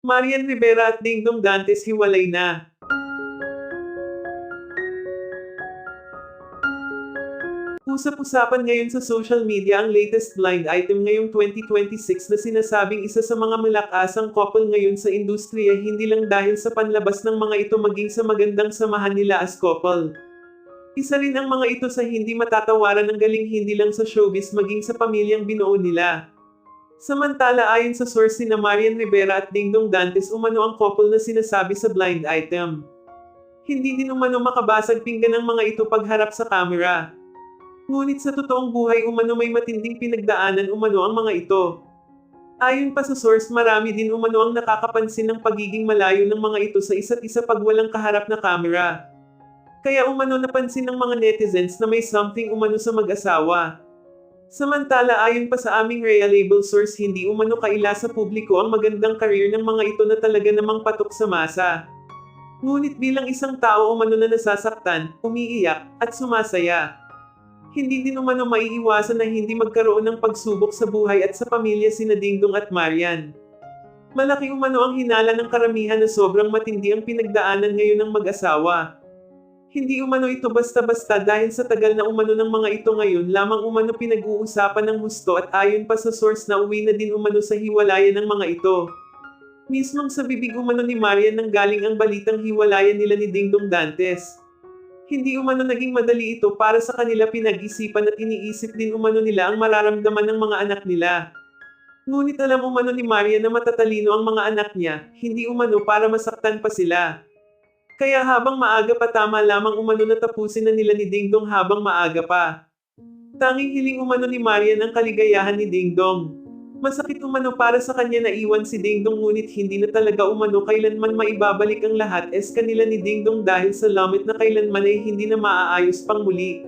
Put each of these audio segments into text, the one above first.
Marian Rivera at Dingdong Dantes hiwalay na. Usap-usapan ngayon sa social media ang latest blind item ngayong 2026 na sinasabing isa sa mga malakasang couple ngayon sa industriya hindi lang dahil sa panlabas ng mga ito maging sa magandang samahan nila as couple. Isa rin ang mga ito sa hindi matatawaran ng galing hindi lang sa showbiz maging sa pamilyang binuo nila. Samantala ayon sa source na Marian Rivera at Dingdong Dantes umano ang couple na sinasabi sa blind item. Hindi din umano makabasag pinggan ng mga ito pagharap sa kamera. Ngunit sa totoong buhay umano may matinding pinagdaanan umano ang mga ito. Ayon pa sa source marami din umano ang nakakapansin ng pagiging malayo ng mga ito sa isa't isa pag walang kaharap na kamera. Kaya umano napansin ng mga netizens na may something umano sa mag-asawa. Samantala ayon pa sa aming reliable source hindi umano kaila sa publiko ang magandang career ng mga ito na talaga namang patok sa masa. Ngunit bilang isang tao umano na nasasaktan, umiiyak, at sumasaya. Hindi din umano maiiwasan na hindi magkaroon ng pagsubok sa buhay at sa pamilya sina Dingdong at Marian. Malaki umano ang hinala ng karamihan na sobrang matindi ang pinagdaanan ngayon ng mag-asawa. Hindi umano ito basta-basta dahil sa tagal na umano ng mga ito ngayon lamang umano pinag-uusapan ng husto at ayon pa sa source na uwi na din umano sa hiwalayan ng mga ito. Mismong sa bibig umano ni Marian nang galing ang balitang hiwalayan nila ni Dingdong Dantes. Hindi umano naging madali ito para sa kanila pinag-isipan at iniisip din umano nila ang mararamdaman ng mga anak nila. Ngunit alam umano ni Maria na matatalino ang mga anak niya, hindi umano para masaktan pa sila. Kaya habang maaga pa tama lamang umano na tapusin na nila ni Dingdong habang maaga pa. Tanging hiling umano ni Maria ang kaligayahan ni Dingdong. Masakit umano para sa kanya na iwan si Dingdong ngunit hindi na talaga umano kailanman maibabalik ang lahat kanila ni Dingdong dahil sa lamit na kailanman ay hindi na maaayos pang muli.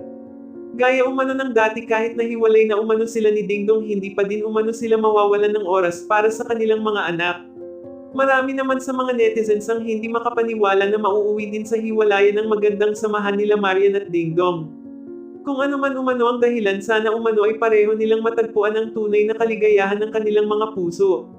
Gaya umano ng dati kahit nahiwalay na umano sila ni Dingdong hindi pa din umano sila mawawalan ng oras para sa kanilang mga anak. Marami naman sa mga netizens ang hindi makapaniwala na mauuwi din sa hiwalayan ng magandang samahan nila Marian at Dingdong. Kung ano man umano ang dahilan sana umano ay pareho nilang matagpuan ang tunay na kaligayahan ng kanilang mga puso.